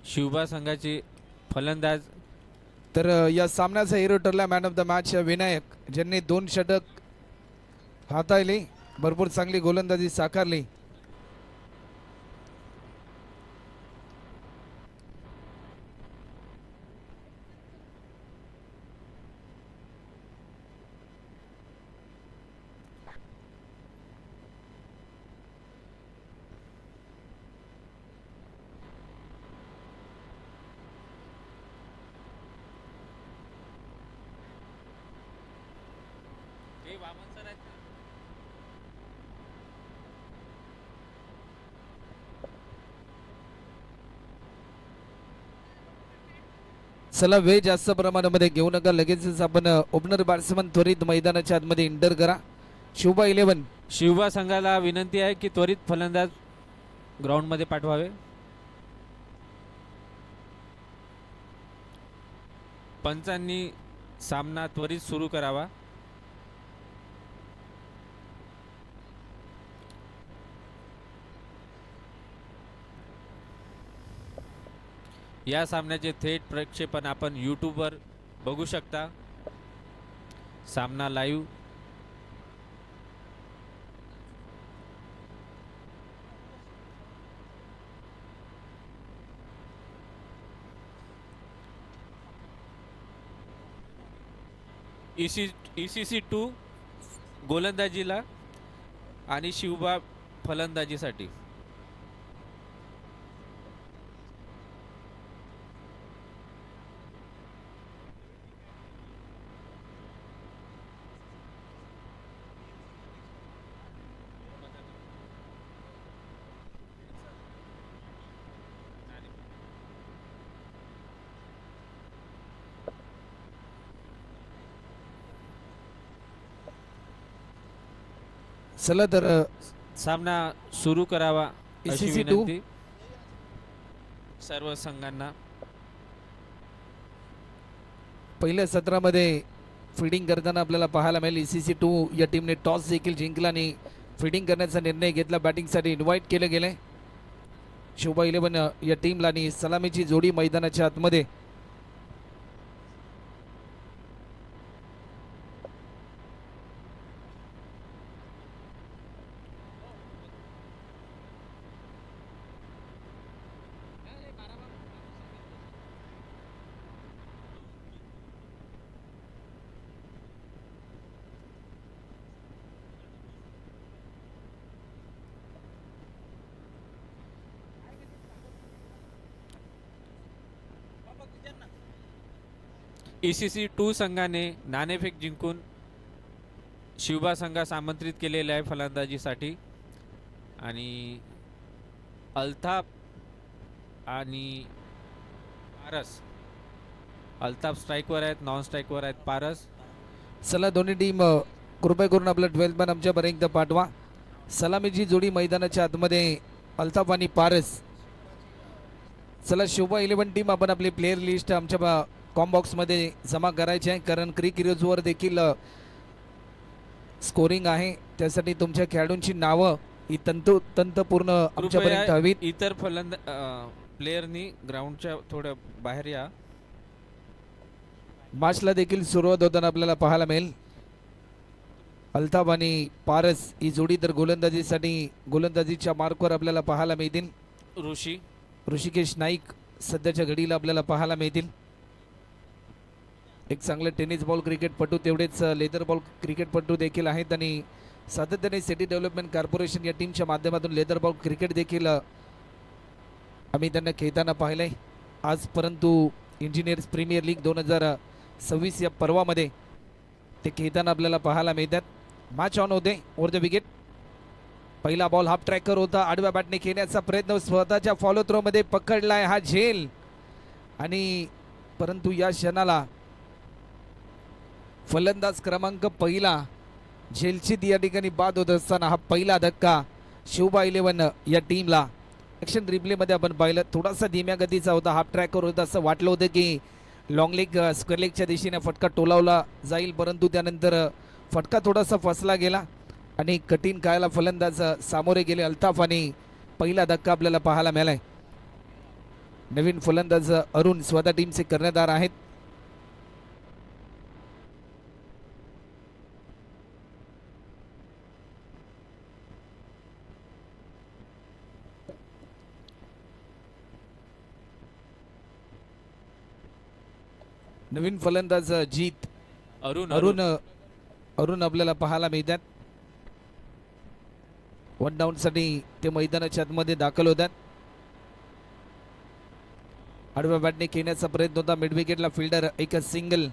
शिवबा संघाचे फलंदाज तर या सामन्याचा हिरो ठरला man of the match Vinayak, ज्यांनी 2 षटक हाताळली, भरपूर चांगली गोलंदाजी साकारली. चला वेळ जास्त प्रमाणामध्ये घेऊ नका, लगेचच आपण ओपनर बॅट्समन त्वरित मैदानाच्या आतमध्ये इंटर करा. शिवबा 11 शिवबा संघाला विनंती आहे की त्वरित फलंदाज ग्राउंडमध्ये पाठवावे. पंचांनी सामना त्वरित सुरू करावा. या सामन्याचे थेट प्रक्षेपण आपण यूट्यूबवर बघू शकता. सामना लाईव्ह. ECC 2 गोलंदाजीला आणि शिवबा फलंदाजीसाठी. चला तर सामना सुरू करावा अशी ECC 2 विनंती सर्व संघांना. पहिल्या सत्रामध्ये फिल्डिंग करताना आपल्याला पाहायला मिळेल ECC 2 या टीमने टॉस देखील जिंकला आणि फिल्डिंग करण्याचा निर्णय घेतला. बॅटिंगसाठी इन्व्हाइट केले गेले शिवबा 11 या टीमला आणि सलामीची जोडी मैदानाच्या आतमध्ये. ECC 2 संघाने नाणेफेक जिंकून शिवबा संघास आमंत्रित केलेले आहे फलंदाजीसाठी. आणि अल्ताफ आणि पारस. अल्ताफ स्ट्राईकवर आहेत, नॉन स्ट्राईकवर आहेत पारस. चला दोन्ही टीम कृपया करून आपलं 12 मॅन आमच्यापर्यंत पाठवा. सलामीची जोडी मैदानाच्या आतमध्ये अल्ताफ आणि पारस. चला शिवबा 11 टीम आपण आपली प्लेयर लिस्ट आमच्या कॉमबॉक्समध्ये जमा करायची आहे, कारण क्रिक हिरोजवर देखील स्कोरिंग आहे. त्यासाठी तुमच्या खेळाडूंची नावं ही तंतपूर्ण आमच्यापर्यंत हवीत. इतर प्लेयरनी ग्राउंडच्या थोड्या बाहेर या. मॅचला देखील सुरुवात होताना आपल्याला पाहायला मिळेल अल्ताफ आणि पारस ही जोडी तर गोलंदाजीच्या मार्कवर आपल्याला पाहायला मिळतील. ऋषिकेश नाईक सध्याच्या घडीला आपल्याला पाहायला मिळतील. एक चांगले टेनिस बॉल क्रिकेटपटू, तेवढेच लेदर बॉल क्रिकेटपटू देखील आहेत आणि सातत्याने सिटी डेव्हलपमेंट कॉर्पोरेशन या टीमच्या माध्यमातून लेदर बॉल क्रिकेट देखील आम्ही त्यांना खेळताना पाहिलंय आज. परंतु इंजिनियर्स प्रीमियर लीग 2026 या पर्वामध्ये ते खेळताना आपल्याला पाहायला मिळतात. मॅच ऑन होते. ओव्हर द विकेट पहिला बॉल हाफ ट्रॅकर होता, आडव्या बॅटने खेळण्याचा प्रयत्न, स्वतःच्या फॉलो थ्रो मध्ये पकडलाय हा झेल. आणि परंतु या क्षणाला फलंदाज क्रमांक पहिला झेलची या ठिकाणी बाद होत असताना हा पहिला धक्का शिवबा 11 या टीमला. ॲक्शन रिप्लेमध्ये आपण पाहिलं थोडासा धीम्या गतीचा होता, हाफ ट्रॅकर होता. असं वाटलं होतं की लॉंग लेग स्क्वेअर लेगच्या दिशेने फटका टोलावला जाईल, परंतु त्यानंतर फटका थोडासा फसला गेला आणि कठीण काळाला फलंदाज सामोरे गेले अल्ताफ आणि पहिला धक्का आपल्याला पाहायला मिळालाय. नवीन फलंदाज अरुण स्वतः टीमचे कर्णधार आहेत. नवीन फलंदाज जीत अरुण अरुण अरुण आपल्याला पाहायला मिळतात. वन डाऊन साठी ते मैदानाच्या आतमध्ये दाखल होतात. आडव्या बॅटने खेळण्याचा प्रयत्न होता. मिड विकेटला फिल्डर एका सिंगल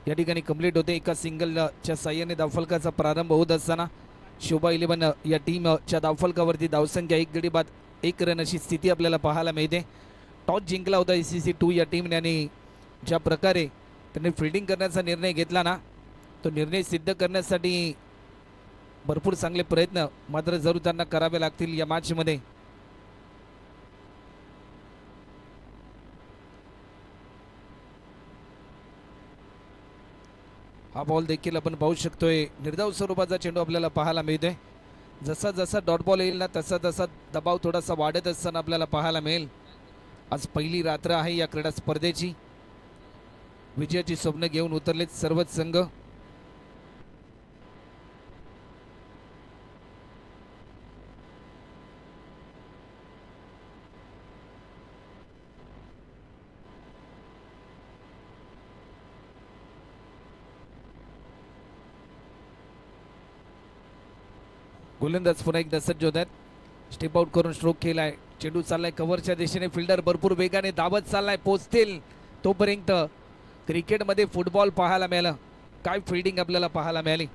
या ठिकाणी कंप्लीट होते. एका सिंगलच्या साह्याने धावफलकाचा प्रारंभ होत असताना शोभा 11 या टीमच्या धावफलकावरती धावसंख्या 1 गडी बाद 1 रन अशी स्थिती आपल्याला पाहायला मिळते. टॉस जिंकला होता ICC 2 या टीमने आणि ज्या प्रकारे त्यांनी फिल्डिंग करण्याचा निर्णय घेतला ना, तो निर्णय सिद्ध करण्यासाठी भरपूर चांगले प्रयत्न मात्र जरूर त्यांना करावे लागतील या मॅचमध्ये. हा बॉल देखील आपण पाहू शकतोय. निर्धाव स्वरूपाचा चेंडू आपल्याला पाहायला मिळतोय. जसा जसा डॉट बॉल येईल ना तसा तसा दबाव थोडासा वाढत असताना आपल्याला पाहायला मिळेल. आज पहिली रात्र आहे या क्रीडा स्पर्धेची. विजयाची स्वप्न घेऊन उतरलेत सर्वच संघ. गोलंदाज पुन्हा एकदा सज्ज होत आहेत. स्टेप आउट करून स्ट्रोक केलाय. चेंडू चाललाय कव्हरच्या दिशेने. फिल्डर भरपूर वेगाने धावत चाललाय. पोचतील तोपर्यंत क्रिकेटमध्ये फुटबॉल पाहायला मिळालं. काय फिल्डिंग आपल्याला पाहायला मिळाली.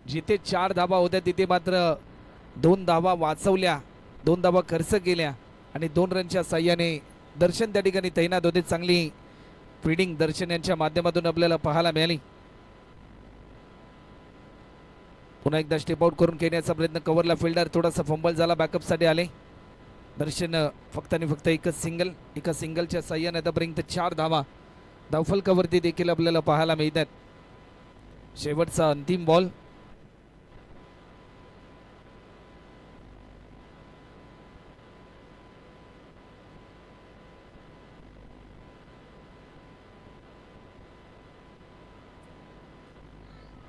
जिथे 4 धावा होत्या तिथे मात्र 2 धावा वाचवल्या, 2 धावा खर्च केल्या आणि 2 रनच्या साह्याने दर्शन त्या ठिकाणी तैनात होते. चांगली फिल्डिंग दर्शन यांच्या माध्यमातून आपल्याला पाहायला मिळाली. पुन्हा एकदा स्टेप आउट करून खेळण्याचा प्रयत्न. कव्हरला फिल्डर थोडासा फंबल झाला. बॅकअपसाठी आले. दर्शन फक्त आणि फक्त एकच सिंगल. एका सिंगलच्या साह्याने आतापर्यंत 4 धावा धावफलकावरती देखील आपल्याला पाहायला मिळतात. शेवटचा अंतिम बॉल.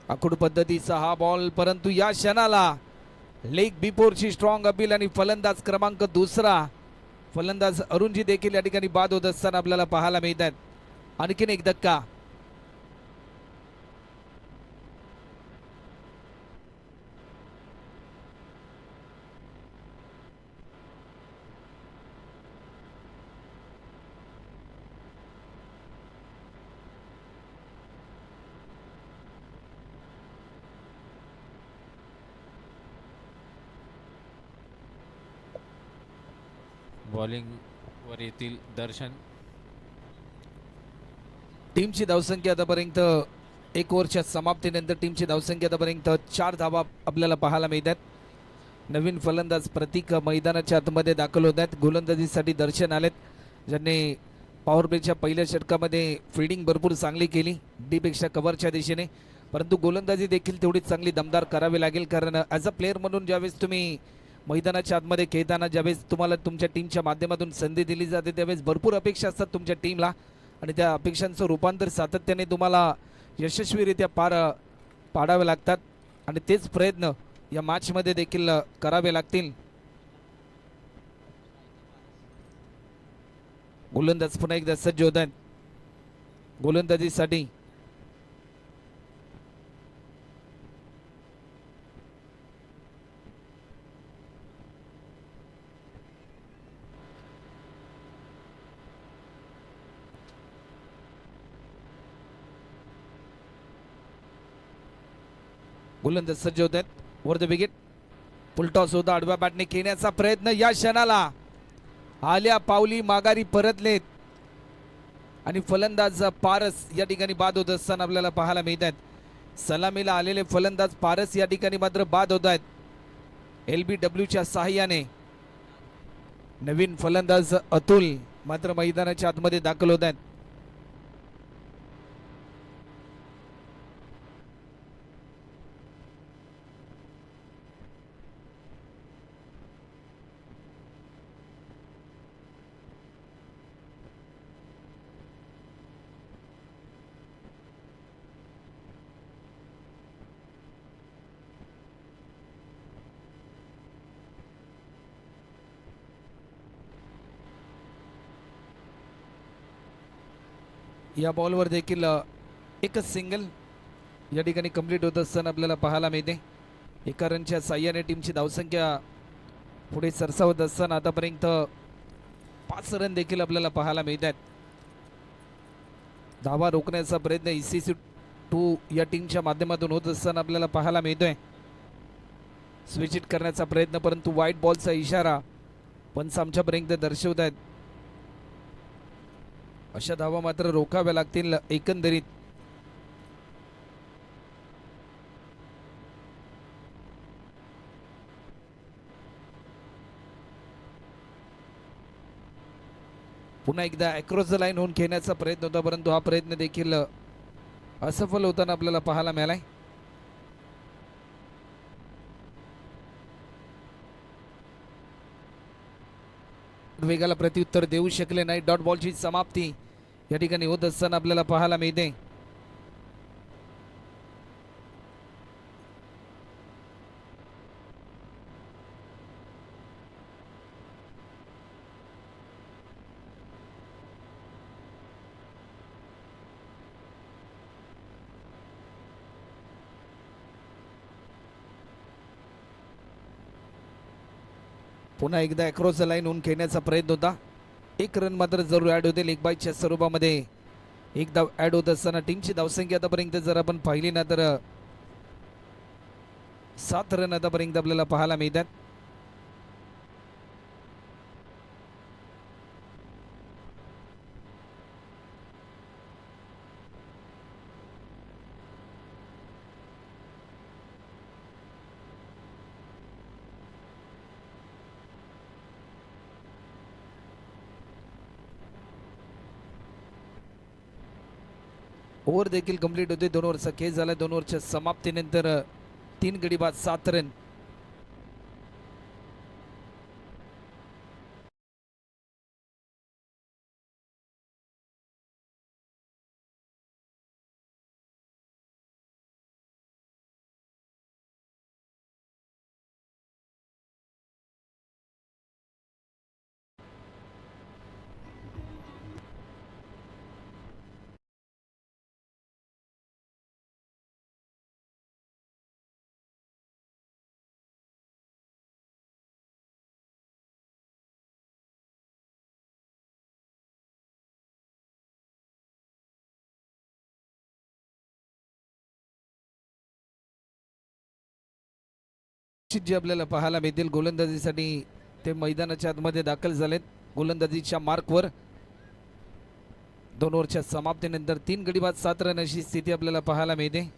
आखूड पद्धतीचा हा बॉल, परंतु या क्षणाला लेग बिफोरची स्ट्रॉंग अपील आणि फलंदाज क्रमांक 2 फलंदाज अरुणजी देखील या ठिकाणी बाद होत असताना आपल्याला पाहायला मिळतात. आणखीन एक धक्का. बॉलिंग वर येतील दर्शन. टीमची धावसंख्या आतापर्यंत 1 ओव्हरच्या समाप्तीनंतर टीमची धावसंख्या आतापर्यंत 4 धावा आपल्याला पाहायला मिळतात. नवीन फलंदाज प्रतीक मैदानाच्या आतमध्ये दाखल होत आहेत. गोलंदाजीसाठी दर्शन आलेत, ज्यांनी पॉवर प्लेच्या पहिल्या षटकामध्ये फिल्डिंग भरपूर चांगली केली डीपेक्षा कव्हरच्या दिशेने. परंतु गोलंदाजी देखील तेवढीच चांगली दमदार करावी लागेल, कारण ॲज अ प्लेअर म्हणून ज्यावेळेस तुम्ही मैदानाच्या आतमध्ये खेळताना ज्यावेळेस तुम्हाला तुमच्या टीमच्या माध्यमातून संधी दिली जाते त्यावेळेस भरपूर अपेक्षा असतात तुमच्या टीमला आणि त्या अपेक्षांचं रूपांतर सातत्याने तुम्हाला यशस्वीरित्या पाडावे लागतात आणि तेच प्रयत्न या मॅचमध्ये देखील करावे लागतील. गोलंदाज पुन्हा एकदा सज्ज होत आहेत गोलंदाजीसाठी. गोलंदाज सज्ज होत आहेत. Were the wicket. फुलटॉस होता. आडव्या बॅटने खेळण्याचा प्रयत्न. या क्षणाला आल्या पावली माघारी परतलेत आणि फलंदाज पारस या ठिकाणी बाद होत असताना आपल्याला पाहायला मिळत आहेत. सलामीला आलेले फलंदाज पारस या ठिकाणी मात्र बाद होत आहेत. LBWच्या सहाय्याने नवीन फलंदाज अतुल मात्र मैदानाच्या आतमध्ये दाखल होत आहेत. या बॉलवर देखील एकच सिंगल या ठिकाणी कंप्लीट होत असताना आपल्याला पाहायला मिळते. एका रनच्या साह्याने टीमची धावसंख्या पुढे सरसावत असताना आतापर्यंत 5 रन देखील आपल्याला पाहायला मिळतात. धावा रोखण्याचा प्रयत्न ECC 2 या टीमच्या माध्यमातून होत असताना आपल्याला पाहायला मिळतोय. स्विच इट करण्याचा प्रयत्न, परंतु वाईट बॉलचा इशारा पंच आमच्यापर्यंत दर्शवत आहेत. अशा धावा मात्र रोखाव्या लागतील एकंदरीत. पुन्हा एकदा अक्रॉस द लाईन होऊन खेळण्याचा प्रयत्न होता, परंतु हा प्रयत्न देखील असफल होताना आपल्याला पाहायला मिळालाय. वेगाला प्रत्युत्तर देऊ शकले नाही. डॉट बॉलची समाप्ती या ठिकाणी होत असताना आपल्याला पाहायला मिळते. पुन्हा एकदा अक्रॉस द लाईन होऊन खेळण्याचा प्रयत्न होता. एक रन मात्र जरूर ॲड होतील. एक बाईच्या स्वरूपामध्ये एक धाव ॲड होत असताना टीमची धावसंख्या आतापर्यंत जर आपण पाहिली ना तर 7 रन आतापर्यंत आपल्याला पाहायला मिळतात. ओव्हर देखील कंप्लीट होते. 2 ओव्हरचा खेळ झाला. 2 ओव्हरच्या समाप्तीनंतर 3 गडी बाद 7 रन. जे आपल्याला पाहायला मिळतील गोलंदाजीसाठी ते मैदानाच्या आतमध्ये दाखल झालेत. गोलंदाजीच्या मार्कवर 2 ओव्हरच्या समाप्तीनंतर 3 गडी बाद 7 रन अशी स्थिती आपल्याला पाहायला मिळते.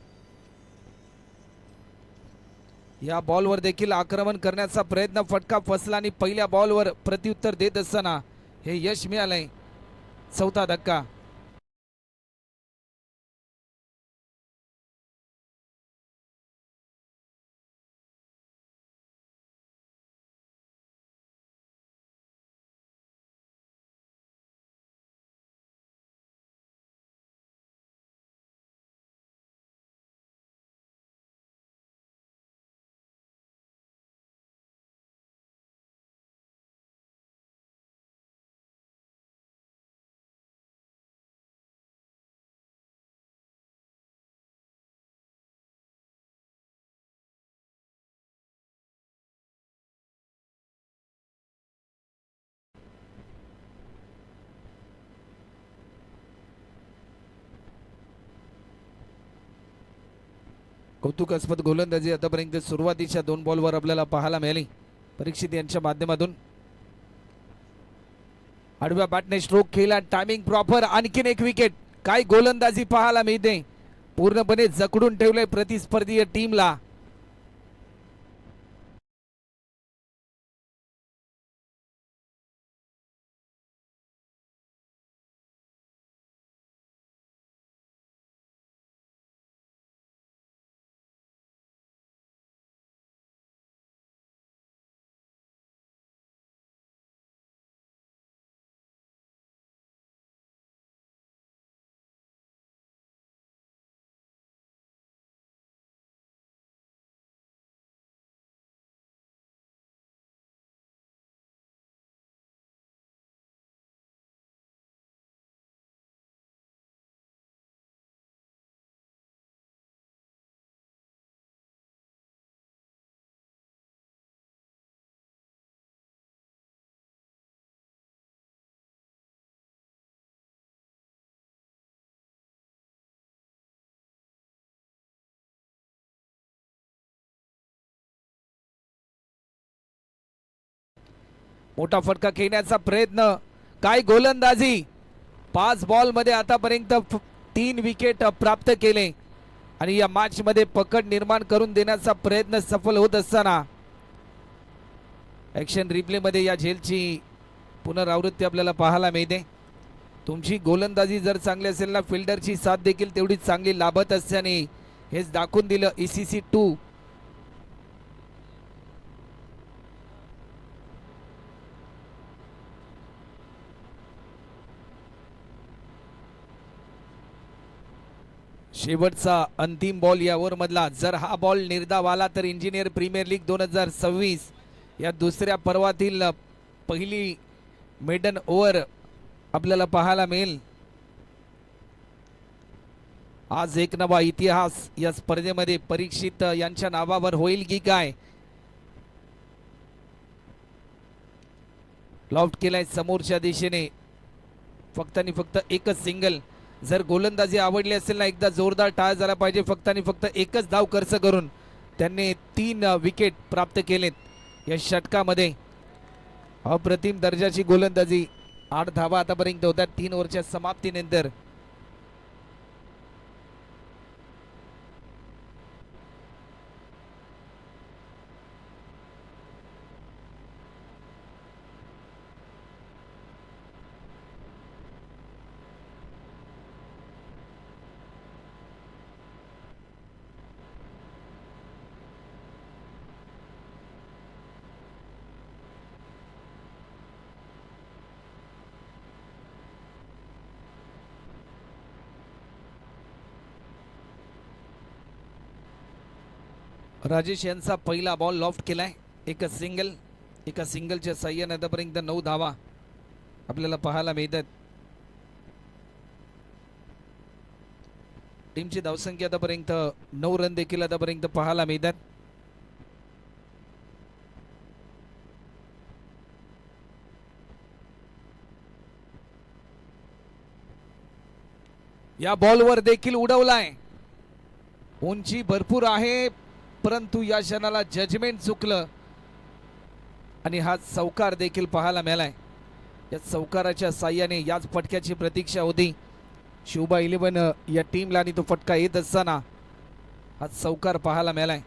या बॉलवर देखील आक्रमण करण्याचा प्रयत्न, फटका फसला आणि पहिल्या बॉलवर प्रत्युत्तर देत असताना हे यश मिळालंय. 4था धक्का. कौतुकास्पद गोलंदाजी आतापर्यंत सुरुवातीच्या 2 बॉलवर आपल्याला पाहायला मिळाली परीक्षित यांच्या माध्यमातून. आडव्या बॅटने स्ट्रोक केला. Timing proper. आणखीन एक विकेट. काय गोलंदाजी पाहायला मिळते. पूर्णपणे जखडून ठेवले प्रतिस्पर्धीय टीमला. मोठा फटका खेळण्याचा प्रयत्न, काय गोलंदाजी. 5 बॉल मध्ये आतापर्यंत 3 विकेट प्राप्त केले आणि या मॅच मध्ये पकड निर्माण करून देण्याचा प्रयत्न सफल होत असताना ऍक्शन रिप्ले मध्ये या झेलची पुनरावृत्ती आपल्याला पाहायला मिळते. तुमची गोलंदाजी जर चांगली असेल ना, फिल्डरची साथ देखील तेवढीच चांगली लाभत असल्याने हेच दाखवून दिलं ECC 2. शेवटचा अंतिम बॉल या ओव्हर मधला. जर हा बॉल निर्धाव आला तर इंजिनियर प्रीमियर लीग 2026 या दुसऱ्या पर्वातील पहिली मेडन ओव्हर आपल्याला पाहायला मिळेल. आज एक नवा इतिहास या स्पर्धेमध्ये परीक्षित यांच्या नावावर होईल की काय. लॉफ्ट केलाय समोरच्या दिशेने, फक्त आणि फक्त एकच सिंगल. जर गोलंदाजी आवडली असेल ना, एकदा जोरदार टाळ झाला पाहिजे. फक्त आणि फक्त एकच धाव खर्च करून त्यांनी 3 विकेट प्राप्त केलेत या षटकामध्ये. अप्रतिम दर्जाची गोलंदाजी. 8 धावा आतापर्यंत होत्या 3 ओव्हरच्या समाप्तीनंतर. राजेश यांचा पहिला बॉल लॉफ्ट केलाय. एका सिंगलच्या साह्याने आतापर्यंत 9 धावा आपल्याला पाहायला मिळतात. टीमची धावसंख्या आतापर्यंत 9 रन देखील आतापर्यंत पाहायला मिळतात. या बॉलवर देखील उडवलाय. उंची भरपूर आहे, परंतु या क्षणाला जजमेंट चुकलं आणि हा चौकार देखील पाहायला मिळालाय. या चौकाराच्या साह्याने याच फटक्याची प्रतीक्षा होती शिवबा 11 या टीमला आणि तो फटका येत असताना हा चौकार पाहायला मिळालाय.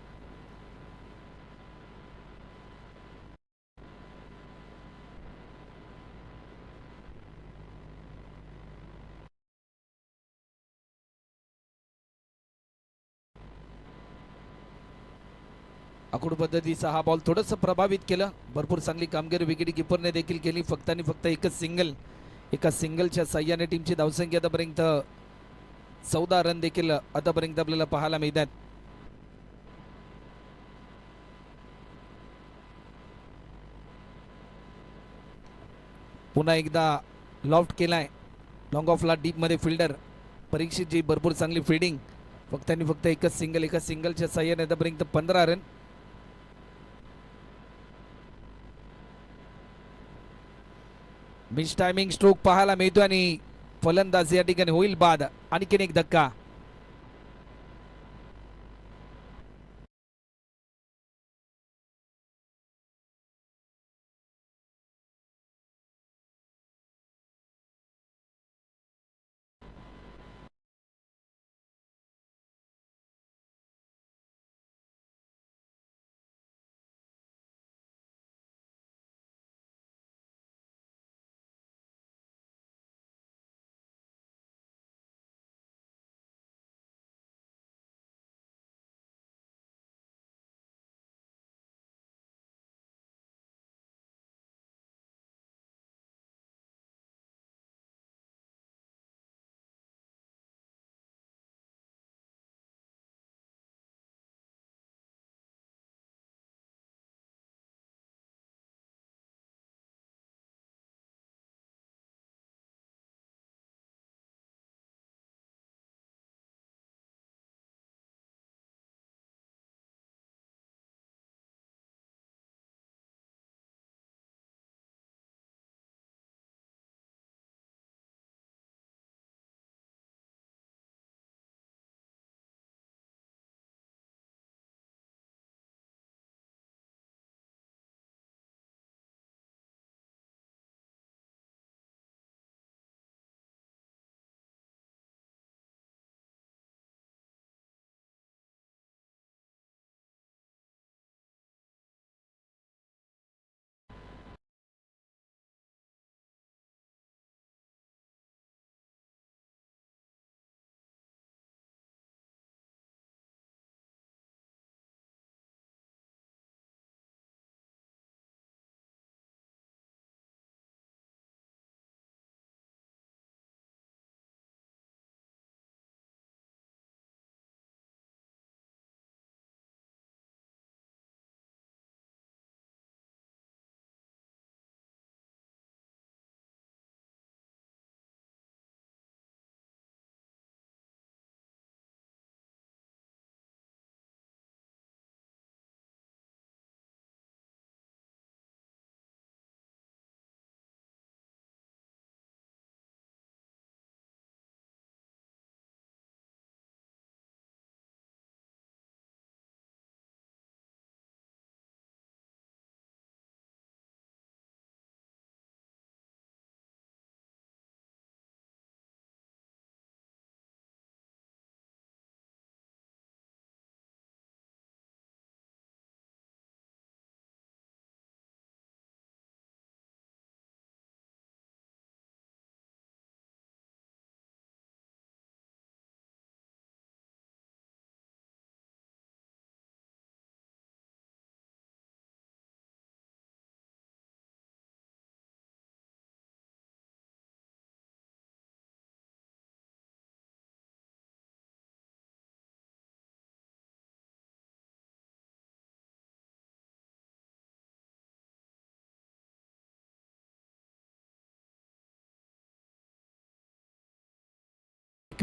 आखूड पद्धतीचा हा बॉल थोडंसं प्रभावित केलं. भरपूर चांगली कामगिरी विकेट किपरने देखील केली. फक्त आणि फक्त एकच सिंगल. एका सिंगलच्या साह्याने टीमची धावसंख्या आतापर्यंत 14 रन देखील आतापर्यंत आपल्याला पाहायला मिळतात. पुन्हा एकदा लॉफ्ट केलाय. लॉंग ऑफला डीप मध्ये फिल्डर परीक्षित जी भरपूर चांगली फिल्डिंग. फक्त आणि फक्त एकच सिंगल. एका सिंगलच्या साह्याने आतापर्यंत 15 रन. मिस टायमिंग स्ट्रोक पाहायला मिळतो आणि फलंदाज या ठिकाणी होईल बाद. आणखीन एक धक्का.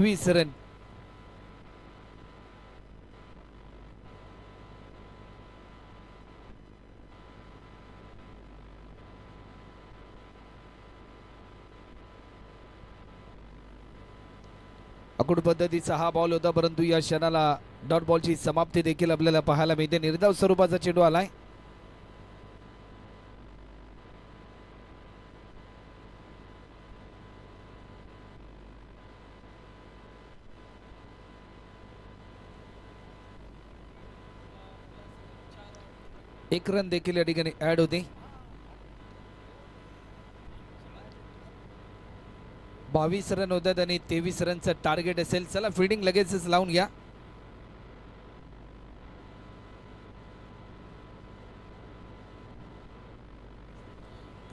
21 रन. अकुट पद्धतीचा हा बॉल होता, परंतु या क्षणाला डॉट बॉलची समाप्ती देखील आपल्याला पाहायला मिळते. निर्धाव स्वरूपाचा चेंडू आलाय. एक रन देखील या ठिकाणी ऍड होते. 22 रन होतात आणि 23 रनचं टार्गेट असेल. चला फिल्डिंग लगेचच लावून घ्या.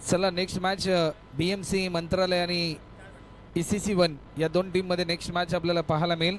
चला नेक्स्ट मॅच BMC मंत्रालय आणि ECC1 या दोन टीम मध्ये नेक्स्ट मॅच आपल्याला पाहायला मिळेल.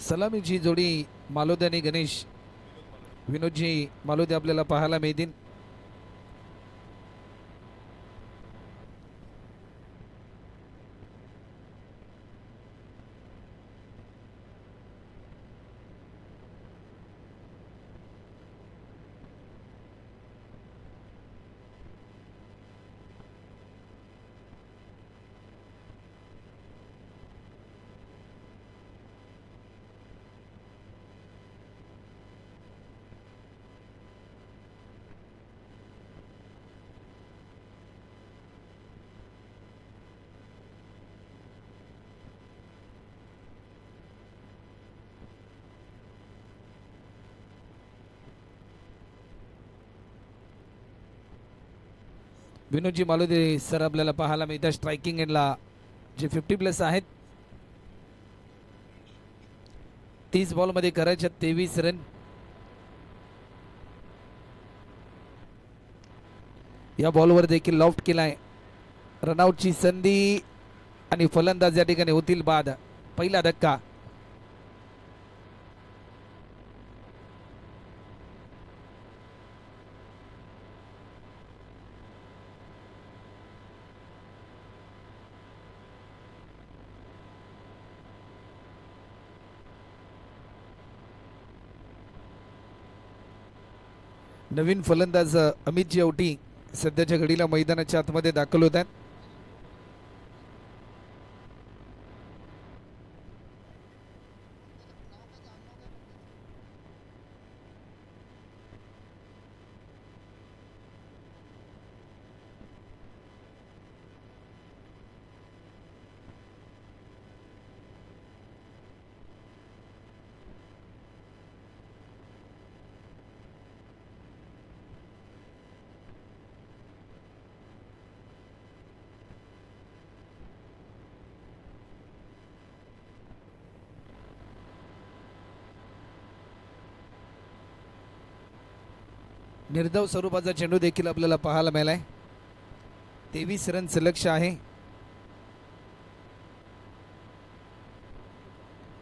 सलामीची जोडी मालोदे आणि गणेश विनोदजी मालोदे आपल्याला पाहायला मिळतील. विनोदजी मालोदे सर आपल्याला पाहायला मिळतात स्ट्रायकिंग एंडला, जे 50+ आहेत. 30 बॉलमध्ये करायच्या 23 रन. या बॉलवर देखील लॉफ्ट केलाय. रनआउटची संधी आणि फलंदाज या ठिकाणी होतील बाद. पहिला धक्का. नवीन फलंदाज अमित जेवटी सध्याच्या घडीला मैदानाच्या आतमध्ये दाखल होत आहेत. निर्धाव स्वरूपाचा चेंडू देखील आपल्याला पाहायला मिळालाय. 23 रनचं लक्ष्य आहे.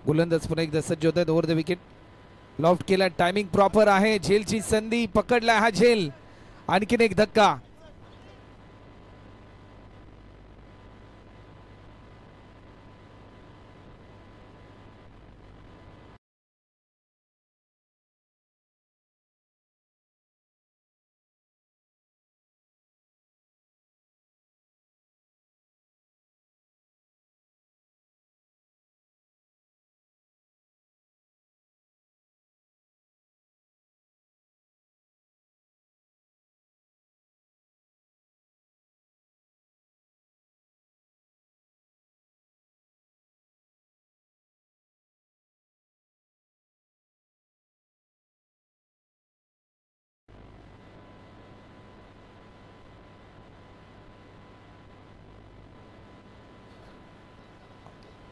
गोलंदाज पुन्हा एकदा सज्ज होत आहेत. ओव्हर द विकेट लॉफ्ट केला. टायमिंग प्रॉपर आहे. झेलची संधी पकडला हा झेल. आणखीन एक धक्का.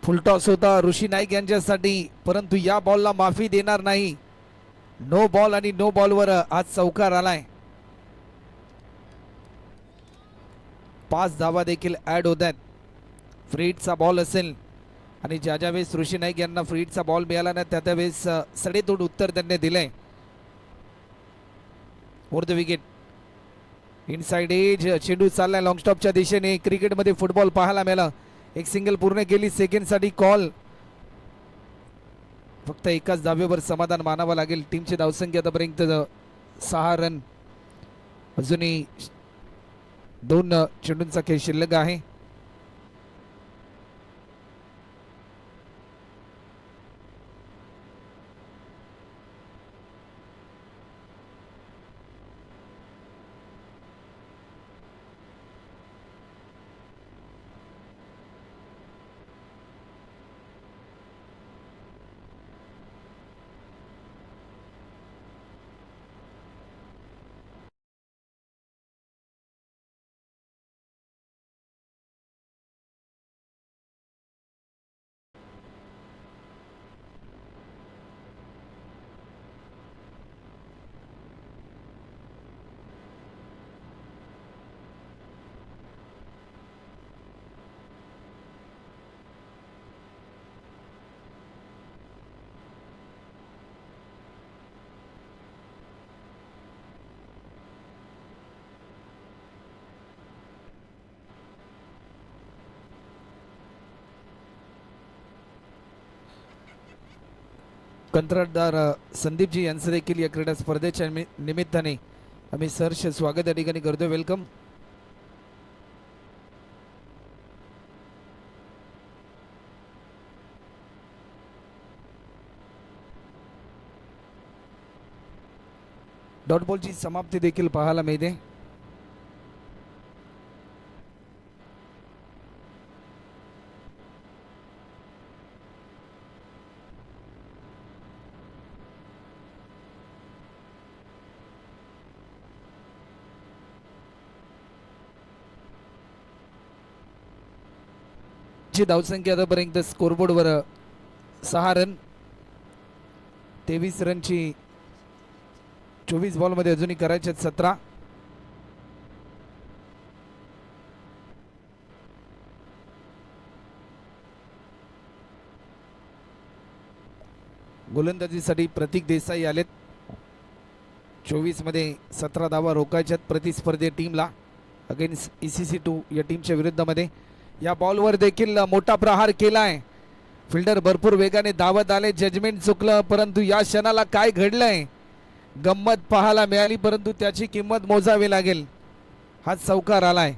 फुलटॉस होता ऋषी नाईक यांच्यासाठी, परंतु या बॉलला माफी देणार नाही. नो बॉल आणि नो बॉलवर आज चौकार आलाय. 5 धावा देखील ऍड होत आहेत. फ्रीडचा बॉल असेल आणि ज्या वेळेस ऋषी नाईक यांना फ्रीडचा बॉल मिळाला ना त्या वेळेस सडेतोड उत्तर त्यांनी दिलंय. Over the wicket inside edge चेंडू चाललाय लॉंग स्टॉपच्या दिशेने. क्रिकेटमध्ये फुटबॉल पाहायला मिळाला. एक सिंगल पूर्ण केली. सेकंड साठी कॉल. फक्त एकाच धावेवर समाधान मानावं लागेल. टीमची धावसंख्या आतापर्यंत 6 रन. अजूनही 2 चेंडूंचा खेळ शिल्लक आहे. कंत्राटदार संदीपजी यांचं देखील या क्रीडा स्पर्धेच्या निमित्ताने आम्ही सहर्ष स्वागत या ठिकाणी करतो. वेलकम. डॉट बॉलची समाप्ती देखील पाहायला मिळते. ची धावसंख्या आतापर्यंत स्कोरबोर्डवर 6 रन. 23 रनची 24 बॉलमध्ये अजूनही करायचे 17. गोलंदाजीसाठी प्रतीक देसाई आलेत. 24 मध्ये 17 धावा रोखायच्यात प्रतिस्पर्धी टीमला अगेन्स्ट ECC2 या टीमच्या विरुद्धमध्ये. या बॉलवर देखील मोठा प्रहार केलाय. फिल्डर भरपूर वेगाने धावत आले. जजमेंट चुकलं, परंतु या क्षणाला काय घडलंय गंमत पाहायला मिळाली, परंतु त्याची किंमत मोजावी लागेल. हा चौकार आलाय.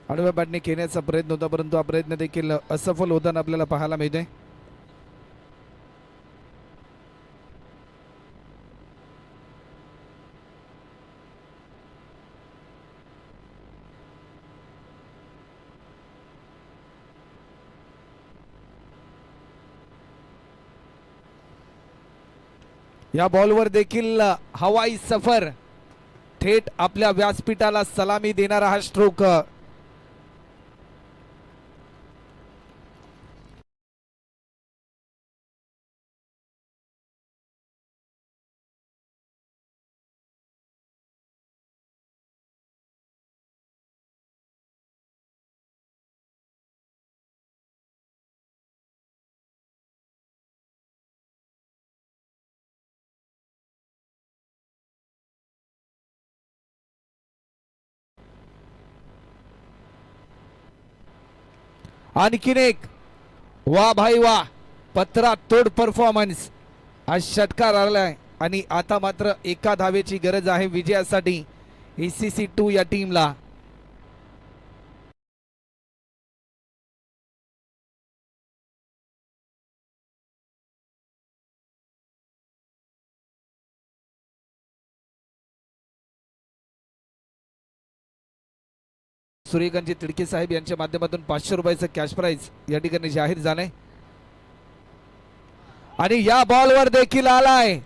आडव्या बॅटने खेळण्याचा प्रयत्न होता, परंतु हा प्रयत्न देखील असफल होताना आपल्याला पाहायला मिळते. या बॉलवर देखील हवाई सफर, थेट आपल्या व्यासपीठाला सलामी देणारा हा स्ट्रोक. आणखीन एक, वा भाई वा, पत्रा तोड परफॉर्मन्स. हा षटकार आलाय आणि आता मात्र एका धावेची गरज आहे विजयासाठी ACC 2 या टीमला. सूर्यकांतजी तिडके साहेब यांच्या माध्यमातून 500 रुपयाचं कॅश प्राइज या ठिकाणी जाहीर झालंय. आणि या बॉलवर देखील आलाय,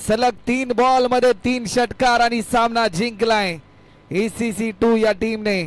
सलग 3 बॉल मध्ये 3 षटकार आणि सामना जिंकलाय ACC 2 या टीमने.